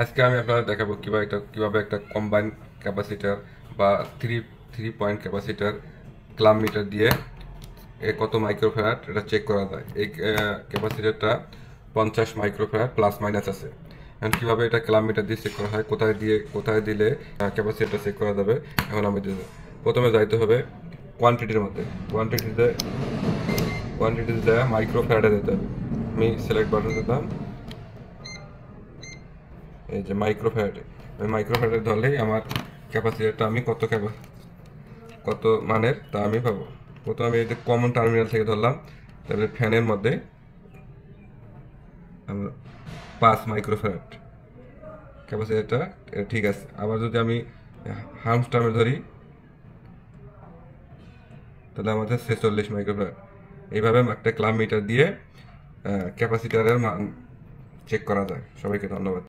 আজকে আমি আপনাদের দেখাবো কিভাবে একটা কম্বাইন ক্যাপাসিটর বা three three point capacitor clamp meter দিয়ে কত মাইক্রোফ্যারাড এটা চেক করা যায়। এই ক্যাপাসিটরটা 50 মাইক্রোফ্যারাড প্লাস মাইনাস আছে। এখন কিভাবে এটা ক্লাম মিটার দিয়ে চেক করা হয়, কোথায় দিলে ক্যাপাসিটরটা চেক করা যাবে, এখন আমি প্রথমে যাইতে হবে কোয়ান্টিটির মধ্যে। কোয়ান্টিটিতে মাইক্রোফ্যারাডে দিতে হবে। আমি সিলেক্ট বাটন দিতাম, এই যে মাইক্রোফ্যারাডে। ওই মাইক্রোফ্যারাডে ধরলেই আমার ক্যাপাসিটারটা আমি কত মানের তা আমি পাবো। প্রথমে আমি এই যে কমন টার্মিনাল থেকে ধরলাম, তারপরে ফ্যানের মধ্যে আমার 5 মাইক্রোফ্যারাড ক্যাপাসিটারটা ঠিক আছে। আবার যদি আমি হার্মস টার্মে ধরি তাহলে আমাদের 46 মাইক্রোফ্যারাড। এইভাবে একটা ক্লাম মিটার দিয়ে ক্যাপাসিটারের মান চেক করা যায়। সবাইকে ধন্যবাদ।